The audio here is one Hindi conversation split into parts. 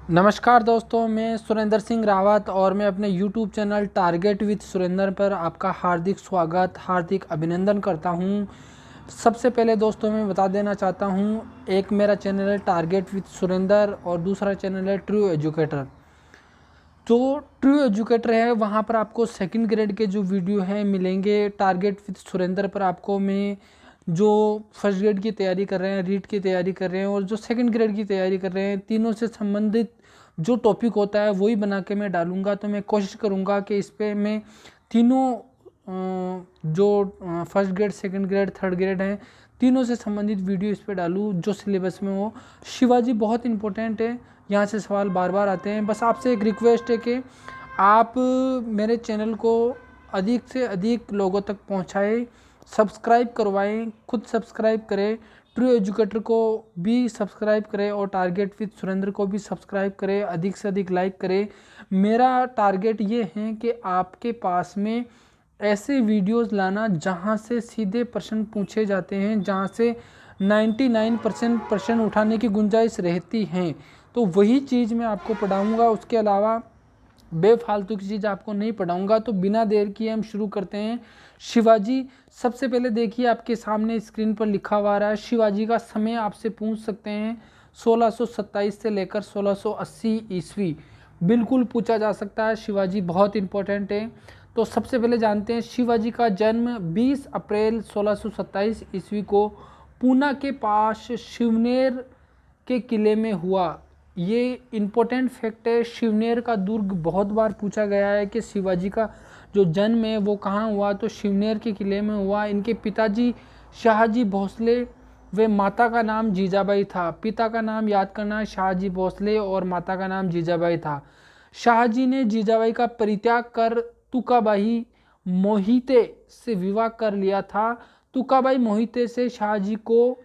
नमस्कार दोस्तों, मैं सुरेंद्र सिंह रावत और मैं अपने YouTube channel target with Surendra पर आपका हार्दिक स्वागत, हार्दिक अभिनंदन करता हूं। सबसे पहले दोस्तों मैं बता देना चाहता हूं, एक मेरा चैनल है टारगेट विद सुरेंद्र और दूसरा चैनल है ट्रू एजुकेटर। जो ट्रू एजुकेटर है वहां पर आपको सेकंड ग्रेड के जो वीडियो हैं मिलेंगे। टारगेट विद सुरेंद्र पर आपको मैं जो फर्स्ट ग्रेड की तैयारी कर रहे हैं, रीट की तैयारी कर रहे हैं और जो सेकंड ग्रेड की तैयारी कर रहे हैं, तीनों से संबंधित जो टॉपिक होता है वही बना के मैं डालूंगा। तो मैं कोशिश करूंगा कि इस पर मैं तीनों जो first grade, second grade, third grade हैं, तीनों से संबंधित वीडियो इस पर डालूँ जो सिलेबस में हो। शिवाजी बहुत इंपॉर्टेंट है, यहाँ से सवाल बार बार आते हैं। बस आपसे एक रिक्वेस्ट है कि आप मेरे चैनल को अधिक से अधिक लोगों तक पहुँचाएँ, सब्सक्राइब करवाएं, खुद सब्सक्राइब करें, ट्रू एजुकेटर को भी सब्सक्राइब करें और टारगेट विद सुरेंद्र को भी सब्सक्राइब करें, अधिक से अधिक लाइक करें। मेरा टारगेट ये है कि आपके पास में ऐसे वीडियोस लाना जहां से सीधे प्रश्न पूछे जाते हैं, जहां से 99% प्रश्न उठाने की गुंजाइश रहती है, तो वही चीज़ मैं आपको पढ़ाऊँगा। उसके अलावा बेफालतू की चीज़ आपको नहीं पढ़ाऊंगा। तो बिना देर किए हम शुरू करते हैं। शिवाजी, सबसे पहले देखिए आपके सामने स्क्रीन पर लिखा हुआ रहा है शिवाजी का समय। आपसे पूछ सकते हैं 1627 से लेकर 1680 ईस्वी, बिल्कुल पूछा जा सकता है। शिवाजी बहुत इंपॉर्टेंट है। तो सबसे पहले जानते हैं शिवाजी का जन्म 20 अप्रैल 1627 ईस्वी को पूना के पास शिवनेर के किले में हुआ। ये इम्पोर्टेंट फैक्ट है। शिवनेर का दुर्ग बहुत बार पूछा गया है कि शिवाजी का जो जन्म है वो कहाँ हुआ, तो शिवनेर के किले में हुआ। इनके पिताजी शाहजी भोसले व माता का नाम जीजाबाई था। पिता का नाम याद करना है, शाहजी भोसले, और माता का नाम जीजाबाई था। शाहजी ने जीजाबाई का परित्याग कर तुकाबाई मोहिते से विवाह कर लिया था। तुकाबाई मोहिते से शाहजी को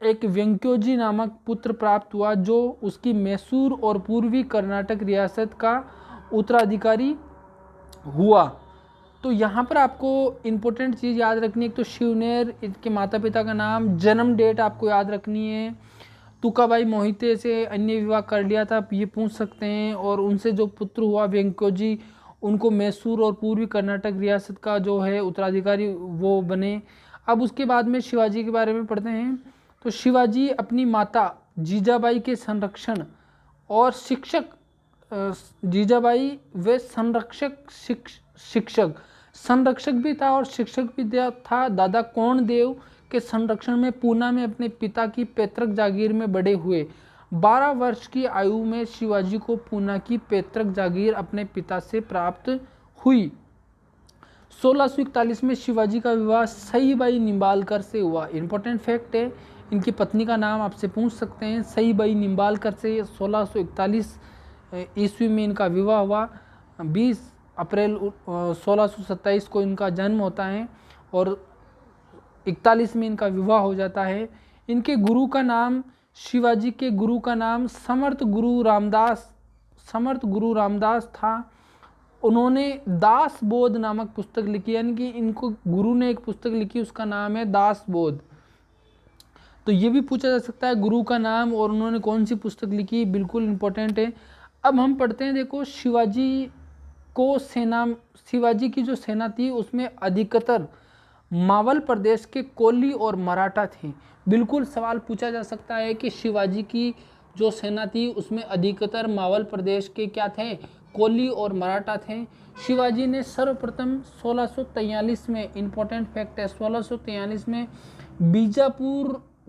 एक वेंक्योजी नामक पुत्र प्राप्त हुआ जो उसकी मैसूर और पूर्वी कर्नाटक रियासत का उत्तराधिकारी हुआ। तो यहाँ पर आपको इम्पोर्टेंट चीज़ याद रखनी है, एक तो शिवनेर, इनके माता पिता का नाम, जन्म डेट आपको याद रखनी है। तुकाबाई मोहिते से अन्य विवाह कर लिया था, ये पूछ सकते हैं। और उनसे जो पुत्र हुआ वेंक्योजी, उनको मैसूर और पूर्वी कर्नाटक रियासत का जो है उत्तराधिकारी वो बने। अब उसके बाद में शिवाजी के बारे में पढ़ते हैं। तो शिवाजी अपनी माता जीजाबाई के संरक्षण और शिक्षक जीजाबाई वे शिक्षक संरक्षक भी था और शिक्षक भी था। दादा कोंडदेव के संरक्षण में पूना में अपने पिता की पैतृक जागीर में बड़े हुए। 12 वर्ष की आयु में शिवाजी को पूना की पैतृक जागीर अपने पिता से प्राप्त हुई। 1641 में शिवाजी का विवाह सईबाई निंबालकर से हुआ। इंपॉर्टेंट फैक्ट है, इनकी पत्नी का नाम आपसे पूछ सकते हैं, सईबाई निंबालकर से 1641 ईस्वी में इनका विवाह हुआ। 20 अप्रैल 1627 को इनका जन्म होता है और 41 में इनका विवाह हो जाता है। इनके गुरु का नाम, शिवाजी के गुरु का नाम समर्थ गुरु रामदास था। उन्होंने दास बोध नामक पुस्तक लिखी, यानी कि इनको गुरु ने एक पुस्तक लिखी, उसका नाम है दास बोध। तो ये भी पूछा जा सकता है गुरु का नाम और उन्होंने कौन सी पुस्तक लिखी, बिल्कुल इंपॉर्टेंट है। अब हम पढ़ते हैं, देखो शिवाजी की जो सेना थी उसमें अधिकतर मावल प्रदेश के कोली और मराठा थे। बिल्कुल सवाल पूछा जा सकता है कि शिवाजी की जो सेना थी उसमें अधिकतर मावल प्रदेश के क्या थे, कोली और मराठा थे। शिवाजी ने सर्वप्रथम 1643 में, इंपॉर्टेंट फैक्ट है, 1643 में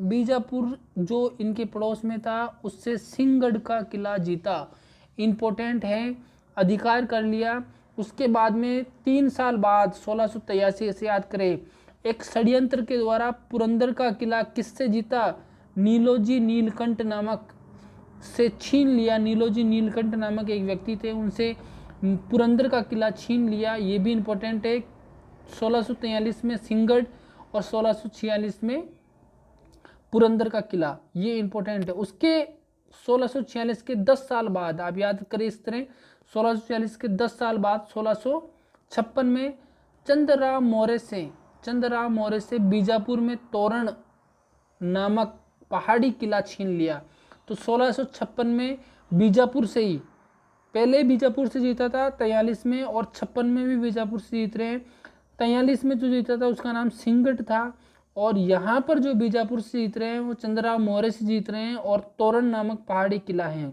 बीजापुर जो इनके पड़ोस में था उससे सिंहगढ़ का किला जीता। इंपॉर्टेंट है, अधिकार कर लिया। उसके बाद में 3 साल बाद 1683 से याद करें, एक षड्यंत्र के द्वारा पुरंदर का किला किससे जीता, नीलोजी नीलकंठ नामक से छीन लिया। नीलोजी नीलकंठ नामक एक व्यक्ति थे, उनसे पुरंदर का किला छीन लिया। ये भी इंपॉर्टेंट है। 1643 में सिंहगढ़ और 1646 में पुरंदर का किला, ये इंपॉर्टेंट है। उसके 1646 के 10 साल बाद, आप याद करें इस तरह, 1646 के 10 साल बाद 1656 में चंद्रराव मौर्य से बीजापुर में तोरण नामक पहाड़ी किला छीन लिया। तो 1656 में बीजापुर से ही, पहले बीजापुर से जीता था 43 में, और 56 में भी बीजापुर से जीत रहे हैं। 43 में जो जीता था उसका नाम सिंगट था, और यहाँ पर जो बीजापुर से जीत रहे हैं वो चंद्रराव मौर्य से जीत रहे हैं, और तोरण नामक पहाड़ी किला है।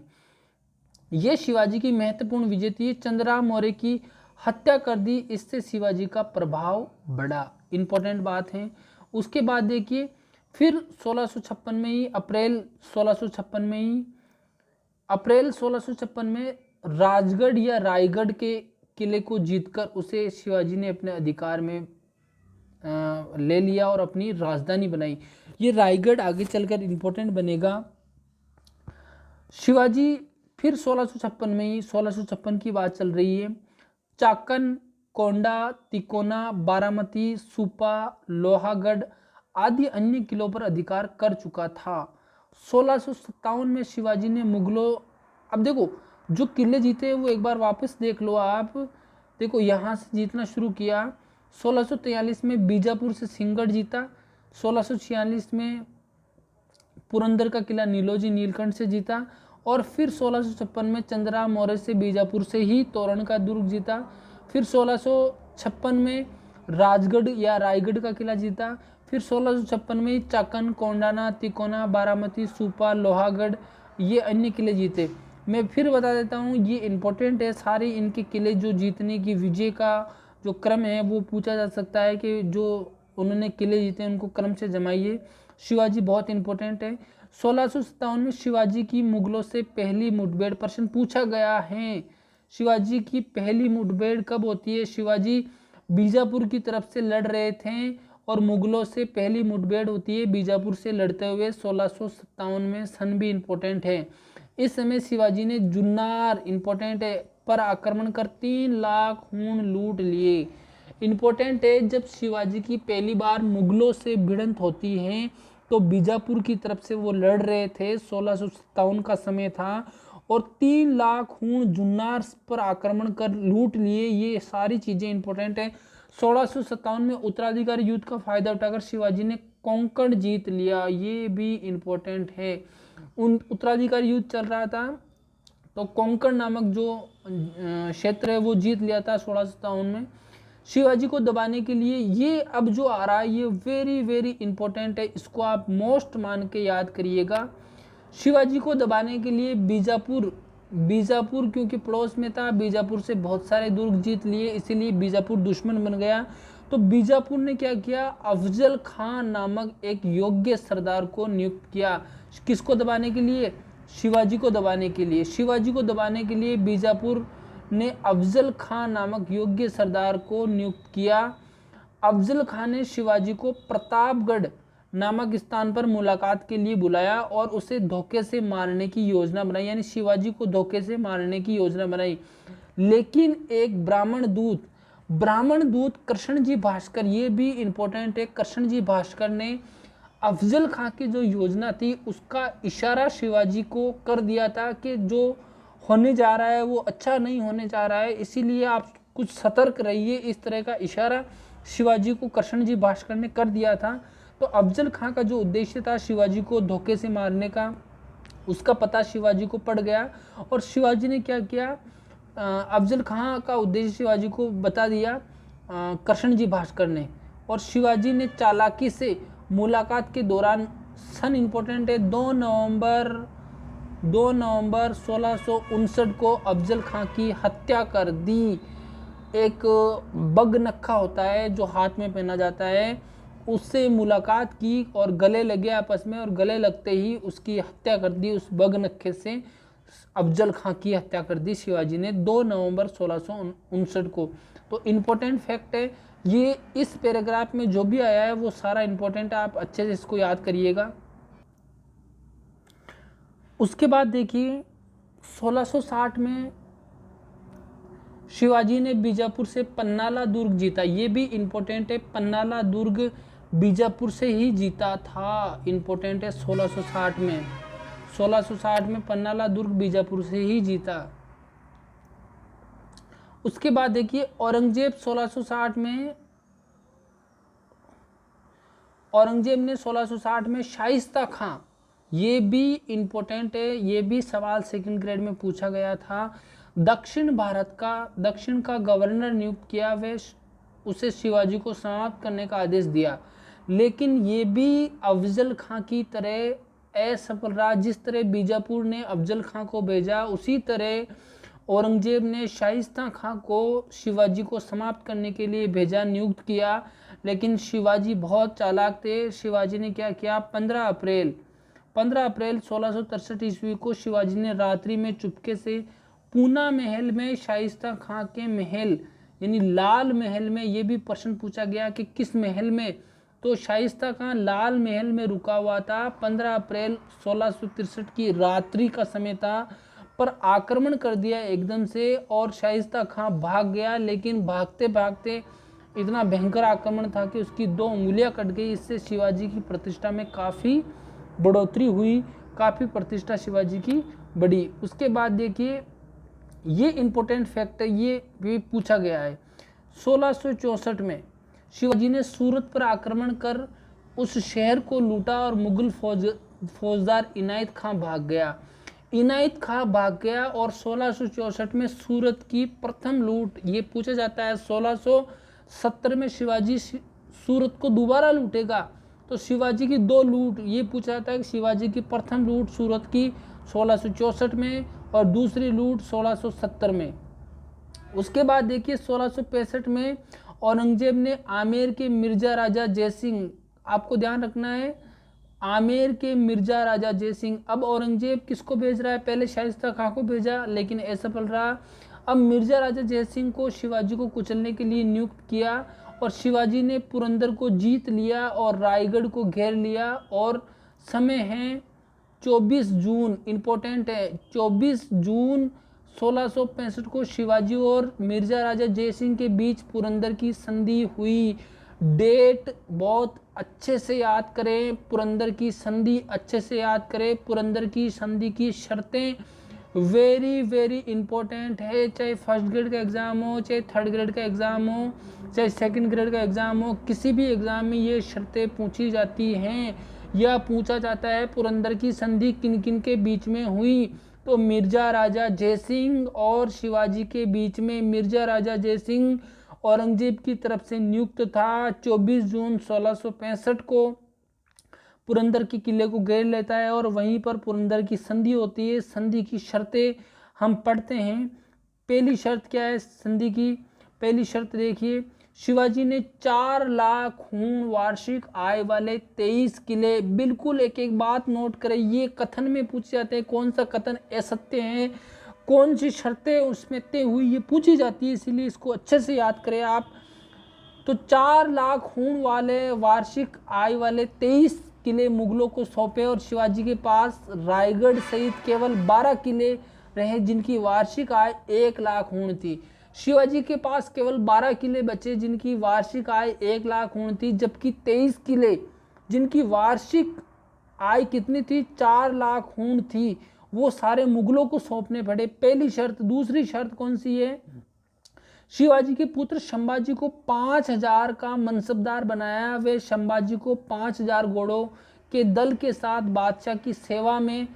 ये शिवाजी की महत्वपूर्ण विजय थी। चंद्रराव मौर्य की हत्या कर दी, इससे शिवाजी का प्रभाव बढ़ा, इंपॉर्टेंट बात है। उसके बाद देखिए फिर 1656 में ही, अप्रैल 1656 में राजगढ़ या रायगढ़ के किले को जीतकर उसे शिवाजी ने अपने अधिकार में ले लिया और अपनी राजधानी बनाई। ये रायगढ़ आगे चलकर इंपॉर्टेंट बनेगा। शिवाजी फिर 1656 में ही, 1656 की बात चल रही है, चाकन, कोंडा, तिकोना, बारामती, सुपा, लोहागढ़ आदि अन्य किलों पर अधिकार कर चुका था। 1657 में शिवाजी ने मुगलों, अब देखो जो किले जीते वो एक बार वापस देख लो आप, देखो यहाँ से जीतना शुरू किया। 1643 में बीजापुर से सिंगड़ जीता, 1646 में पुरंदर का किला नीलोजी नीलकंठ से जीता, और फिर 1656 में चंद्रराव मौर्य से बीजापुर से ही तोरण का दुर्ग जीता। फिर 1656 में राजगढ़ या रायगढ़ का किला जीता। फिर 1656 में चाकन, कोंडाना, तिकोना, बारामती, सुपा, लोहागढ़ ये अन्य किले जीते। मैं फिर बता देता हूँ, ये इंपॉर्टेंट है, सारे इनके किले जो जीतने की विजय का जो क्रम है वो पूछा जा सकता है कि जो उन्होंने किले जीते उनको क्रम से जमाइए। शिवाजी बहुत इंपॉर्टेंट है। 1657 में शिवाजी की मुगलों से पहली मुठभेड़, प्रश्न पूछा गया है, शिवाजी की पहली मुठभेड़ कब होती है? शिवाजी बीजापुर की तरफ से लड़ रहे थे और मुगलों से पहली मुठभेड़ होती है बीजापुर से लड़ते हुए 1657 में। सन भी इंपॉर्टेंट है। इस समय शिवाजी ने जुन्नार, इंपॉर्टेंट है, पर आक्रमण कर 3 लाख ऊंट लूट लिए। इंपॉर्टेंट है, जब शिवाजी की पहली बार मुगलों से भिड़ंत होती है तो बीजापुर की तरफ से वो लड़ रहे थे, 1657 का समय था, और 3 लाख ऊंट जुन्नार पर आक्रमण कर लूट लिए। ये सारी चीजें इंपॉर्टेंट है। 1657 में उत्तराधिकारी युद्ध का फायदा उठाकर शिवाजी ने कोंकण जीत लिया, ये भी इंपॉर्टेंट है। उत्तराधिकारी युद्ध चल रहा था तो कोंकण नामक जो क्षेत्र है वो जीत लिया था 1657 में। शिवाजी को दबाने के लिए, ये अब जो आ रहा है ये वेरी वेरी इंपॉर्टेंट है, इसको आप मोस्ट मान के याद करिएगा। शिवाजी को दबाने के लिए बीजापुर क्योंकि पड़ोस में था, बीजापुर से बहुत सारे दुर्ग जीत लिए, इसीलिए बीजापुर दुश्मन बन गया। तो बीजापुर ने क्या किया, अफजल खान नामक एक योग्य सरदार को नियुक्त किया। किसको दबाने के लिए? शिवाजी को दबाने के लिए। शिवाजी को दबाने के लिए बीजापुर ने अफजल खान नामक योग्य सरदार को नियुक्त किया। अफजल खान ने शिवाजी को प्रतापगढ़ नामक स्थान पर मुलाकात के लिए बुलाया और उसे धोखे से मारने की योजना बनाई, यानी शिवाजी को धोखे से मारने की योजना बनाई। लेकिन एक ब्राह्मण दूत कृष्ण जी भास्कर, ये भी इंपॉर्टेंट है, कृष्ण जी भास्कर ने अफजल खान की जो योजना थी उसका इशारा शिवाजी को कर दिया था कि जो होने जा रहा है वो अच्छा नहीं होने जा रहा है, इसीलिए आप कुछ सतर्क रहिए। इस तरह का इशारा शिवाजी को कृष्ण जी भास्कर ने कर दिया था। तो अफजल खान का जो उद्देश्य था शिवाजी को धोखे से मारने का, उसका पता शिवाजी को पड़ गया और शिवाजी ने क्या किया, अफजल खान का उद्देश्य शिवाजी को बता दिया कृष्ण जी भास्कर ने, और शिवाजी ने चालाकी से मुलाकात के दौरान, सन इंपॉर्टेंट है, 2 नवंबर 1659 को अफजल खान की हत्या कर दी। एक बगनखा होता है जो हाथ में पहना जाता है, उससे मुलाकात की और गले लगे आपस में, और गले लगते ही उसकी हत्या कर दी। उस बगनखे से अफजल खान की हत्या कर दी शिवाजी ने 2 नवंबर 1659 को। तो इम्पोर्टेंट फैक्ट है ये, इस पैराग्राफ में जो भी आया है वो सारा इम्पोर्टेंट है, आप अच्छे से इसको याद करिएगा। उसके बाद देखिए 1660 में शिवाजी ने बीजापुर से पन्नाला दुर्ग जीता, ये भी इम्पोर्टेंट है, पन्नाला दुर्ग बीजापुर से ही जीता था, इम्पोर्टेंट है। 1660 में पन्नाला दुर्ग बीजापुर से ही जीता। उसके बाद देखिए औरंगजेब ने 1660 में शाइस्ता खां ये भी इम्पोर्टेंट है, ये भी सवाल सेकंड ग्रेड में पूछा गया था। दक्षिण का गवर्नर नियुक्त किया, वे उसे शिवाजी को समाप्त करने का आदेश दिया, लेकिन ये भी अफजल खां की तरह असफल रहा। जिस तरह बीजापुर ने अफजल खां को भेजा, उसी तरह औरंगजेब ने शाइस्ता खां को शिवाजी को समाप्त करने के लिए भेजा, नियुक्त किया। लेकिन शिवाजी बहुत चालाक थे। शिवाजी ने क्या किया, 15 अप्रैल 1663 ईस्वी को शिवाजी ने रात्रि में चुपके से पूना महल में शाइस्ता खां के महल यानी लाल महल में, ये भी प्रश्न पूछा गया कि किस महल में, तो शाइस्ता खां लाल महल में रुका हुआ था। 15 अप्रैल 1663 की रात्रि का समय था, पर आक्रमण कर दिया एकदम से और शाइस्ता खां भाग गया। लेकिन भागते भागते इतना भयंकर आक्रमण था कि उसकी 2 उंगलियां कट गई। इससे शिवाजी की प्रतिष्ठा में काफ़ी बढ़ोतरी हुई, काफ़ी प्रतिष्ठा शिवाजी की बढ़ी। उसके बाद देखिए, ये इम्पोर्टेंट फैक्ट है, ये भी पूछा गया है। 1664 में शिवाजी ने सूरत पर आक्रमण कर उस शहर को लूटा और मुगल फौजदार इनायत खां भाग गया और 1664 में सूरत की प्रथम लूट, ये पूछा जाता है 1670 में शिवाजी सूरत को दोबारा लूटेगा, तो शिवाजी की 2 लूट, ये पूछा जाता है कि शिवाजी की प्रथम लूट सूरत की 1664 में और दूसरी लूट 1670 में। उसके बाद देखिए 1665 में औरंगजेब ने आमेर के मिर्जा राजा जयसिंह, आपको ध्यान रखना है, आमेर के मिर्जा राजा जयसिंह, अब औरंगजेब किसको भेज रहा है, पहले शाइस्ता खां को भेजा लेकिन असफल रहा। अब मिर्जा राजा जयसिंह को शिवाजी को कुचलने के लिए नियुक्त किया और शिवाजी ने पुरंदर को जीत लिया और रायगढ़ को घेर लिया। और समय है 24 जून, इम्पोर्टेंट है, 24 जून 1665 को शिवाजी और मिर्जा राजा जयसिंह के बीच पुरंदर की संधि हुई। डेट बहुत अच्छे से याद करें, पुरंदर की संधि अच्छे से याद करें। पुरंदर की संधि की शर्तें वेरी वेरी इंपॉर्टेंट है, चाहे फर्स्ट ग्रेड का एग्ज़ाम हो, चाहे थर्ड ग्रेड का एग्ज़ाम हो, चाहे सेकंड ग्रेड का एग्ज़ाम हो, किसी भी एग्ज़ाम में ये शर्तें पूछी जाती हैं या पूछा जाता है। पुरंदर की संधि किन किन के बीच में हुई, तो मिर्जा राजा जयसिंह और शिवाजी के बीच में। मिर्जा राजा जयसिंह औरंगजेब की तरफ से नियुक्त था। 24 जून 1665 को पुरंदर के किले को घेर लेता है और वहीं पर पुरंदर की संधि होती है। संधि की शर्तें हम पढ़ते हैं। पहली शर्त क्या है संधि की, पहली शर्त देखिए, शिवाजी ने 4 लाख खून वार्षिक आय वाले 23 किले, बिल्कुल एक एक बात नोट करें, ये कथन में पूछे जाते हैं, कौन सा कथन असत्य है, कौन सी शर्तें उसमें तय हुई, ये पूछी जाती है, इसीलिए इसको अच्छे से याद करें आप। तो 4 लाख खून वाले वार्षिक आय वाले 23 किले मुगलों को सौंपे और शिवाजी के पास रायगढ़ सहित केवल 12 किले रहे जिनकी वार्षिक आय 1 लाख खून थी। शिवाजी के पास केवल 12 किले बचे जिनकी वार्षिक आय 1 लाख खून थी, जबकि 23 किले जिनकी वार्षिक आय कितनी थी, 4 लाख खून थी, वो सारे मुगलों को सौंपने पड़े। पहली शर्त। दूसरी शर्त कौन सी है, शिवाजी के पुत्र संभाजी को 5000 का मनसबदार बनाया। वे संभाजी को 5000 घोड़ों के दल के साथ बादशाह की सेवा में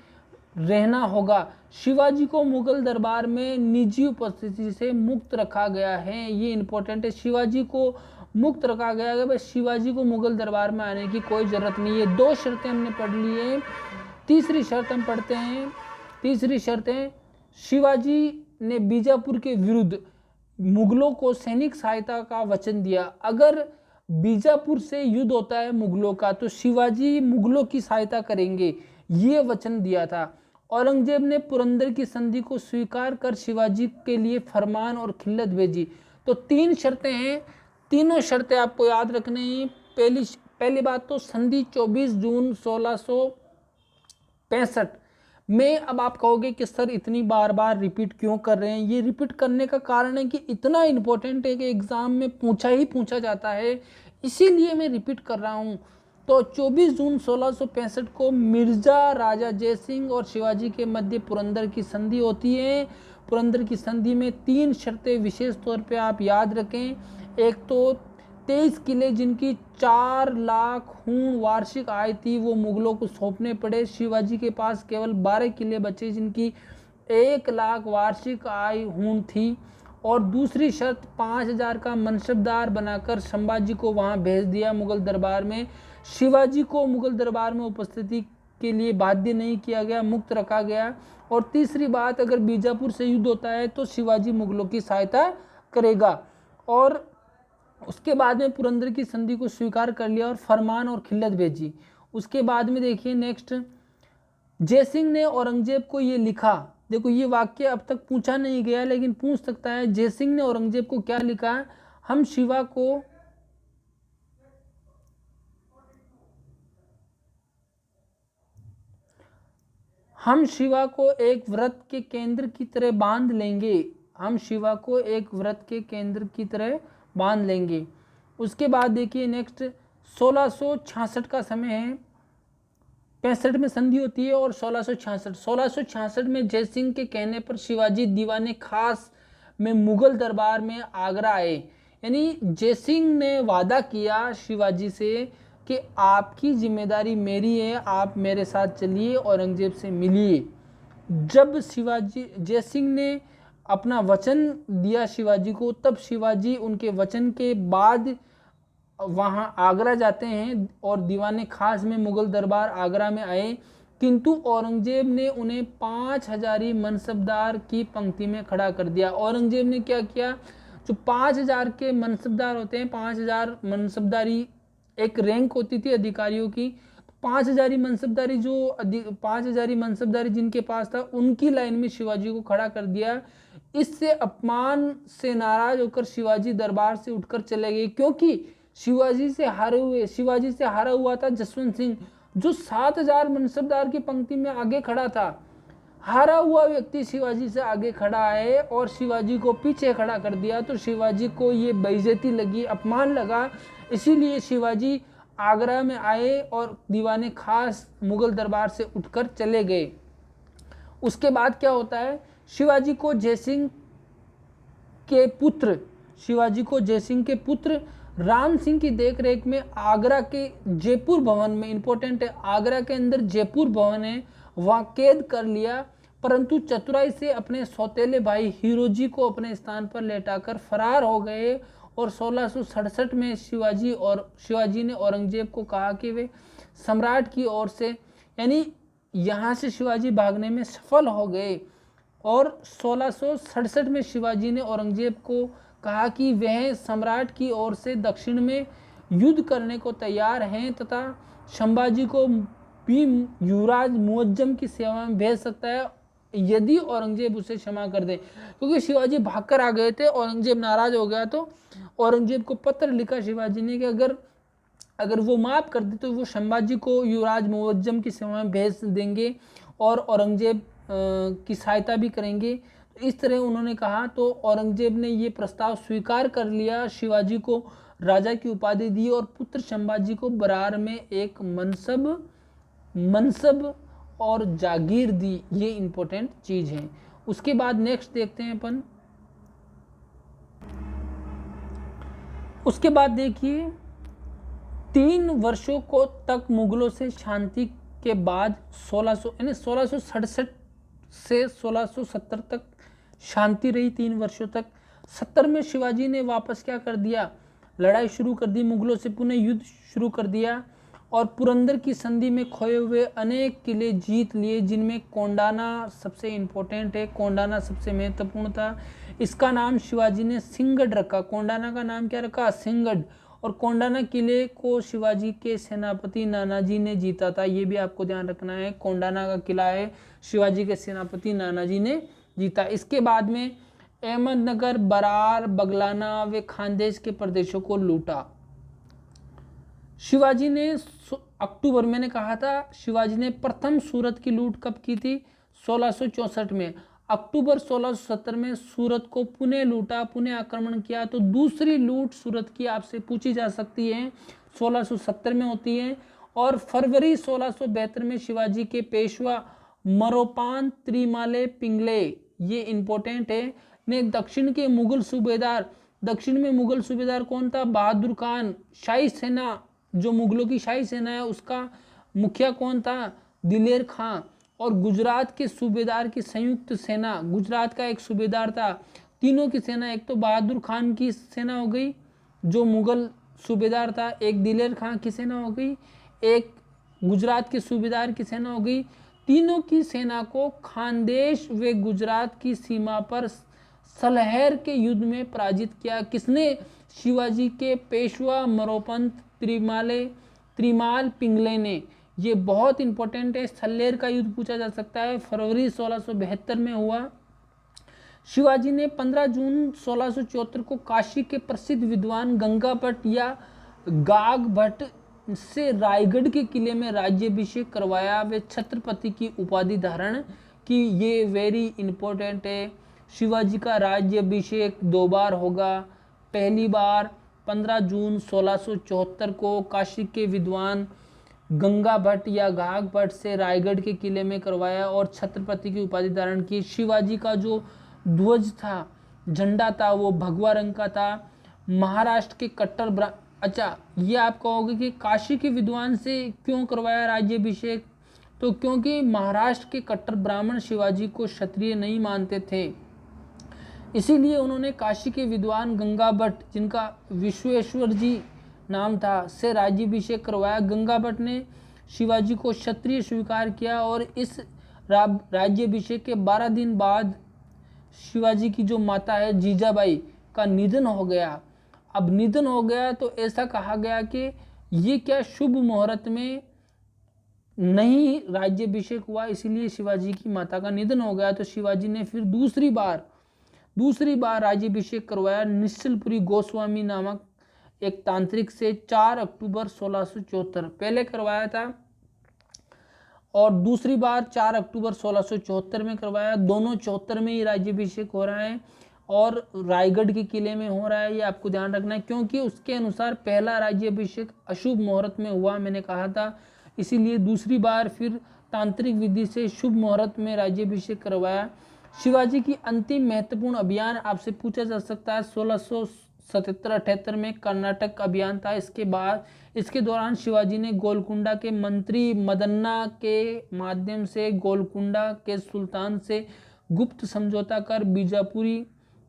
रहना होगा। शिवाजी को मुगल दरबार में निजी उपस्थिति से मुक्त रखा गया है, ये इंपॉर्टेंट है। शिवाजी को मुक्त रखा गया है, बस शिवाजी को मुगल दरबार में आने की कोई ज़रूरत नहीं है। 2 शर्तें हमने पढ़ ली है। तीसरी शर्त हम पढ़ते हैं। तीसरी शर्त है, शिवाजी ने बीजापुर के विरुद्ध मुगलों को सैनिक सहायता का वचन दिया। अगर बीजापुर से युद्ध होता है मुगलों का तो शिवाजी मुगलों की सहायता करेंगे, ये वचन दिया था। औरंगजेब ने पुरंदर की संधि को स्वीकार कर शिवाजी के लिए फरमान और खिल्लत भेजी। तो 3 शर्तें हैं, तीनों शर्तें आपको याद रखनी है। पहली बात तो संधि 24 जून 1665 में। अब आप कहोगे कि सर इतनी बार बार रिपीट क्यों कर रहे हैं, ये रिपीट करने का कारण है कि इतना इम्पोर्टेंट है कि एग्ज़ाम में पूछा जाता है, इसीलिए मैं रिपीट कर रहा हूँ। तो 24 जून 1665 को मिर्जा राजा जयसिंह और शिवाजी के मध्य पुरंदर की संधि होती है। पुरंदर की संधि में 3 शर्तें विशेष तौर पे आप याद रखें। एक तो 23 किले जिनकी 4 लाख हूण वार्षिक आय थी वो मुगलों को सौंपने पड़े। शिवाजी के पास केवल 12 किले बचे जिनकी 1 लाख वार्षिक आय हूण थी। और दूसरी शर्त 5000 का मनसबदार बनाकर संभाजी को वहां भेज दिया मुगल दरबार में। शिवाजी को मुगल दरबार में उपस्थिति के लिए बाध्य नहीं किया गया, मुक्त रखा गया। और तीसरी बात, अगर बीजापुर से युद्ध होता है तो शिवाजी मुगलों की सहायता करेगा। और उसके बाद में पुरंदर की संधि को स्वीकार कर लिया और फरमान और खिल्लत भेजी। उसके बाद में देखिए नेक्स्ट, जयसिंह ने औरंगजेब को ये लिखा। देखो ये वाक्य अब तक पूछा नहीं गया लेकिन पूछ सकता है। जयसिंह ने औरंगजेब को क्या लिखा? हम शिवा को एक व्रत के केंद्र की तरह बांध लेंगे। हम शिवा को एक व्रत के केंद्र की तरह बांध लेंगे। उसके बाद देखिए नेक्स्ट, 1666 का समय है, 65 में संधि होती है और 1666 में जयसिंह के कहने पर शिवाजी दीवाने खास में मुगल दरबार में आगरा आए। यानी जयसिंह ने वादा किया शिवाजी से कि आपकी जिम्मेदारी मेरी है, आप मेरे साथ चलिए, औरंगजेब से मिलिए। जब जयसिंह ने अपना वचन दिया शिवाजी को, तब शिवाजी उनके वचन के बाद वहां आगरा जाते हैं और दीवाने खास में मुगल दरबार आगरा में आए। किंतु औरंगजेब ने उन्हें 5000 मनसबदार की पंक्ति में खड़ा कर दिया। औरंगजेब ने क्या किया, जो 5000 के मनसबदार होते हैं, 5000 मनसबदारी एक रैंक होती थी अधिकारियों की, 5000 मनसबदारी जिनके पास था उनकी लाइन में शिवाजी को खड़ा कर दिया। इससे अपमान से नाराज होकर शिवाजी दरबार से उठकर चले गए, क्योंकि शिवाजी से हारा हुआ था जसवंत सिंह, जो 7000 मनसबदार की पंक्ति में आगे खड़ा था। हारा हुआ व्यक्ति शिवाजी से आगे खड़ा है और शिवाजी को पीछे खड़ा कर दिया, तो शिवाजी को ये बेइज्जती लगी, अपमान लगा। इसीलिए शिवाजी आगरा में आए और दीवाने खास मुगल दरबार से उठकर चले गए। उसके बाद क्या होता है, शिवाजी को जयसिंह के पुत्र राम सिंह की देखरेख में आगरा के जयपुर भवन में, इंपॉर्टेंट है, आगरा के अंदर जयपुर भवन है, वहां कैद कर लिया। परंतु चतुराई से अपने सौतेले भाई हीरोजी को अपने स्थान पर लेटाकर फरार हो गए। और 1667 में शिवाजी ने औरंगजेब को कहा कि वे सम्राट की ओर से, यानी यहाँ से शिवाजी भागने में सफल हो गए। और 1667 में शिवाजी ने औरंगजेब को कहा कि वह सम्राट की ओर से दक्षिण में युद्ध करने को तैयार हैं तथा संभाजी को भी युवराज मुअज्जम की सेवा में भेज सकता है यदि औरंगजेब उसे क्षमा कर दे। क्योंकि शिवाजी भागकर आ गए थे, औरंगजेब नाराज हो गया, तो औरंगजेब को पत्र लिखा शिवाजी ने कि अगर वो माफ कर दे तो वो संभाजी को युवराज मुअज्जम की सेवा में भेज देंगे और औरंगजेब की सहायता भी करेंगे। इस तरह उन्होंने कहा, तो औरंगजेब ने ये प्रस्ताव स्वीकार कर लिया, शिवाजी को राजा की उपाधि दी और पुत्र संभाजी को बरार में एक मनसब और जागीर दी। ये इंपॉर्टेंट चीज है। उसके बाद नेक्स्ट देखते हैं अपन। उसके बाद देखिए 3 वर्षों को तक मुगलों से शांति के बाद 1667 से 1670 तक शांति रही 3 वर्षों तक। 70 में शिवाजी ने वापस क्या कर दिया, लड़ाई शुरू कर दी, मुगलों से पुनः युद्ध शुरू कर दिया और पुरंदर की संधि में खोए हुए अनेक किले जीत लिए, जिनमें कोंडाना सबसे इम्पोर्टेंट है, कोंडाना सबसे महत्वपूर्ण था। इसका नाम शिवाजी ने सिंहगढ़ रखा। कोंडाना का नाम क्या रखा, सिंहगढ़। और कोंडाना किले को शिवाजी के सेनापति नानाजी ने जीता था, ये भी आपको ध्यान रखना है। कोंडाना का किला है, शिवाजी के सेनापति नानाजी ने जीता। इसके बाद में अहमदनगर, बरार, बगलाना व खानदेश के प्रदेशों को लूटा। शिवाजी ने अक्टूबर, मैंने कहा था शिवाजी ने प्रथम सूरत की लूट कब की थी, 1664 में। अक्टूबर 1670 में सूरत को पुनः लूटा, पुनः आक्रमण किया। तो दूसरी लूट सूरत की आपसे पूछी जा सकती है, 1670 में होती है। और फरवरी 1672 में शिवाजी के पेशवा मरोपान त्रिमाले पिंगले, ये इंपॉर्टेंट है, ने दक्षिण के मुगल सूबेदार दक्षिण में मुगल सूबेदार कौन था? बहादुर खान। शाही सेना, जो मुगलों की शाही सेना है उसका मुखिया कौन था? दिलेर खां। और गुजरात के सूबेदार की संयुक्त सेना, गुजरात का एक सूबेदार था। तीनों की सेना, एक तो बहादुर खान की सेना हो गई जो मुगल सूबेदार था, एक दिलेर खां की सेना हो गई, एक गुजरात के सूबेदार की सेना हो गई। तीनों की सेना को खानदेश व गुजरात की सीमा पर सलहेर के युद्ध में पराजित किया। किसने? शिवाजी के पेशवा मरोपंत त्रिमाल पिंगले ने। ये बहुत इंपॉर्टेंट है, सल्लेर का युद्ध पूछा जा सकता है, फरवरी 1672 में हुआ। शिवाजी ने 15 जून 1674 को काशी के प्रसिद्ध विद्वान गंगा भट्ट या गाग भट्ट से रायगढ़ के किले में राज्याभिषेक करवाया। वे छत्रपति की उपाधि धारण की। ये वेरी इंपॉर्टेंट है। शिवाजी का राज्याभिषेक 2 बार होगा। पहली बार 15 जून 1674 को काशी के विद्वान गंगा भट्ट या गाग भट्ट से रायगढ़ के किले में करवाया और छत्रपति की उपाधि धारण की। शिवाजी का जो ध्वज था, झंडा था, वो भगवा रंग का था। महाराष्ट्र के कट्टर अच्छा, ये आप कहोगे कि काशी के विद्वान से क्यों करवाया राज्याभिषेक? तो क्योंकि महाराष्ट्र के कट्टर ब्राह्मण शिवाजी को क्षत्रिय नहीं मानते थे, इसीलिए उन्होंने काशी के विद्वान गंगा भट्ट, जिनका विश्वेश्वर जी नाम था, से राज्याभिषेक करवाया। गंगा भट्ट ने शिवाजी को क्षत्रिय स्वीकार किया और इस राज्याभिषेक के 12 दिन बाद शिवाजी की जो माता है जीजाबाई का निधन हो गया। अब निधन हो गया तो ऐसा कहा गया कि ये क्या शुभ मुहूर्त में नहीं राज्याभिषेक हुआ, इसीलिए शिवाजी की माता का निधन हो गया। तो शिवाजी ने फिर दूसरी बार राज्याभिषेक करवाया निश्चलपुरी गोस्वामी नामक एक तांत्रिक से 4 अक्टूबर 1674 पहले करवाया था और दूसरी बार 4 अक्टूबर 1674 में करवाया। दोनों 74 में ही राज्याभिषेक हो रहा है और रायगढ़ के किले में हो रहा है, ये आपको ध्यान रखना है, क्योंकि उसके अनुसार पहला राज्याभिषेक अशुभ मुहूर्त में हुआ, मैंने कहा था, इसीलिए दूसरी बार फिर तांत्रिक विधि से शुभ मुहूर्त में राज्याभिषेक करवाया। शिवाजी की अंतिम महत्वपूर्ण अभियान आपसे पूछा जा सकता है 1677-78 में कर्नाटक अभियान था। इसके दौरान शिवाजी ने गोलकुंडा के मंत्री मदन्ना के माध्यम से गोलकुंडा के सुल्तान से गुप्त समझौता कर बीजापुरी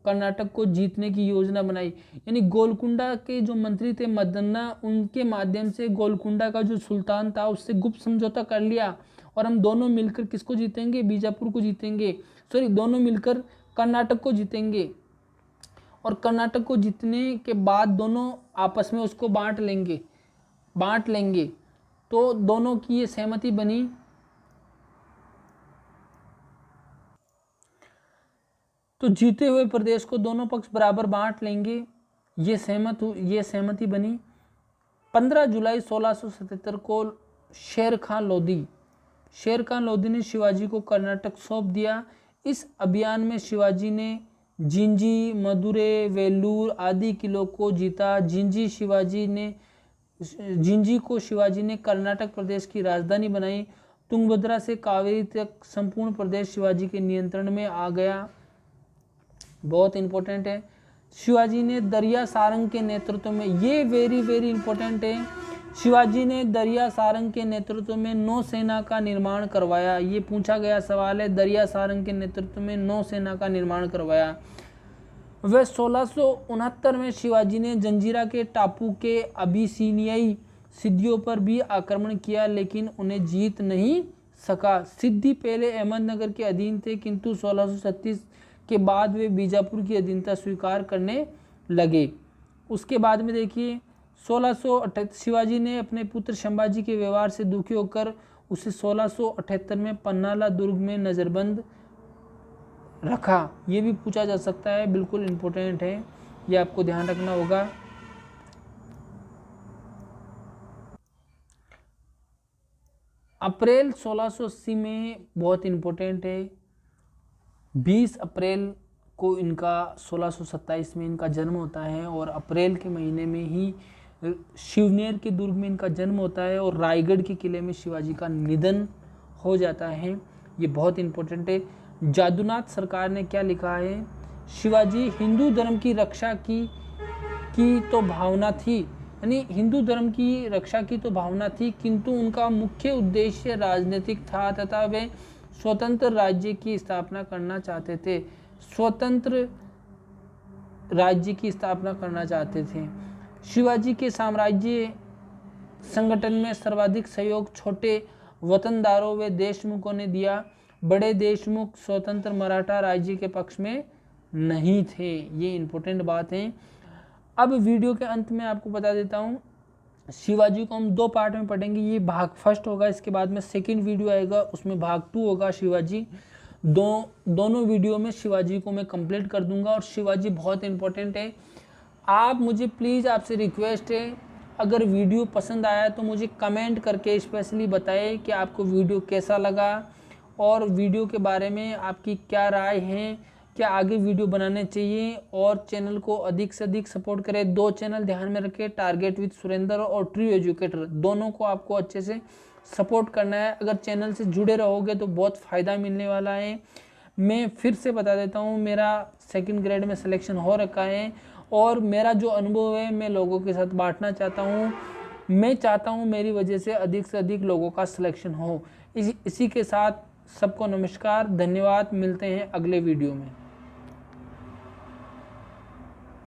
कर्नाटक को जीतने की योजना बनाई। यानी गोलकुंडा के जो मंत्री थे मदन्ना, उनके माध्यम से गोलकुंडा का जो सुल्तान था उससे गुप्त समझौता कर लिया और हम दोनों मिलकर किसको जीतेंगे? बीजापुर को जीतेंगे, दोनों मिलकर कर्नाटक को जीतेंगे और कर्नाटक को जीतने के बाद दोनों आपस में उसको बांट लेंगे। तो दोनों की ये सहमति बनी। तो जीते हुए प्रदेश को दोनों पक्ष बराबर बांट लेंगे, ये सहमति बनी। 15 जुलाई 1677 को शेर खान लोधी ने शिवाजी को कर्नाटक सौंप दिया। इस अभियान में शिवाजी ने जिंजी, मदुरै, वेल्लूर आदि किलों को जीता। जिंजी को शिवाजी ने कर्नाटक प्रदेश की राजधानी बनाई। तुंगभद्रा से कावेरी तक संपूर्ण प्रदेश शिवाजी के नियंत्रण में आ गया। बहुत इंपॉर्टेंट है। शिवाजी ने दरिया सारंग के नेतृत्व में, ये वेरी इंपॉर्टेंट है, शिवाजी ने दरिया सारंग के नेतृत्व में नौसेना का निर्माण करवाया। ये पूछा गया सवाल है, दरिया सारंग के नेतृत्व में नौसेना का निर्माण करवाया। वह 1669 में शिवाजी ने जंजीरा के टापू के अबिसिनियाई सिद्धियों पर भी आक्रमण किया, लेकिन उन्हें जीत नहीं सका। सिद्धि पहले अहमदनगर के अधीन थे, किंतु 1636 के बाद वे बीजापुर की अधीनता स्वीकार करने लगे। उसके बाद में देखिए 1678 शिवाजी ने अपने पुत्र संभाजी के व्यवहार से दुखी होकर उसे 1678 में पन्नाला दुर्ग में नजरबंद रखा। ये भी पूछा जा सकता है, बिल्कुल इम्पोर्टेंट है, ये आपको ध्यान रखना होगा। अप्रैल 1680 में बहुत इम्पोर्टेंट है, 20 अप्रैल को इनका 1627 में इनका जन्म होता है और अप्रैल के महीने में ही शिवनेर के दुर्ग में इनका जन्म होता है और रायगढ़ के किले में शिवाजी का निधन हो जाता है। ये बहुत इम्पोर्टेंट है। जादूनाथ सरकार ने क्या लिखा है? शिवाजी हिंदू धर्म की रक्षा की तो भावना थी, यानी हिंदू धर्म की रक्षा की तो भावना थी, किंतु उनका मुख्य उद्देश्य राजनीतिक था तथा वे स्वतंत्र राज्य की स्थापना करना चाहते थे। स्वतंत्र राज्य की स्थापना करना चाहते थे। शिवाजी के साम्राज्य संगठन में सर्वाधिक सहयोग छोटे वतनदारों व देशमुखों ने दिया। बड़े देशमुख स्वतंत्र मराठा राज्य के पक्ष में नहीं थे। ये इंपॉर्टेंट बात है। अब वीडियो के अंत में आपको बता देता हूँ, शिवाजी को हम 2 पार्ट में पढ़ेंगे। ये भाग फर्स्ट होगा, इसके बाद में सेकंड वीडियो आएगा, उसमें भाग 2 होगा शिवाजी। दोनों वीडियो में शिवाजी को मैं कंप्लीट कर दूंगा। और शिवाजी बहुत इंपॉर्टेंट है। आप मुझे प्लीज़, आपसे रिक्वेस्ट है, अगर वीडियो पसंद आया तो मुझे कमेंट करके स्पेशली बताएं कि आपको वीडियो कैसा लगा और वीडियो के बारे में आपकी क्या राय है, क्या आगे वीडियो बनाने चाहिए। और चैनल को अधिक से अधिक सपोर्ट करें। 2 चैनल ध्यान में रखें, टारगेट विद सुरेंद्र और ट्रू एजुकेटर, दोनों को आपको अच्छे से सपोर्ट करना है। अगर चैनल से जुड़े रहोगे तो बहुत फ़ायदा मिलने वाला है। मैं फिर से बता देता हूँ, मेरा 2nd ग्रेड में सिलेक्शन हो रखा है और मेरा जो अनुभव है मैं लोगों के साथ बांटना चाहता हूँ। मैं चाहता हूँ मेरी वजह से अधिक लोगों का सिलेक्शन हो। इसी के साथ सबको नमस्कार, धन्यवाद। मिलते हैं अगले वीडियो में।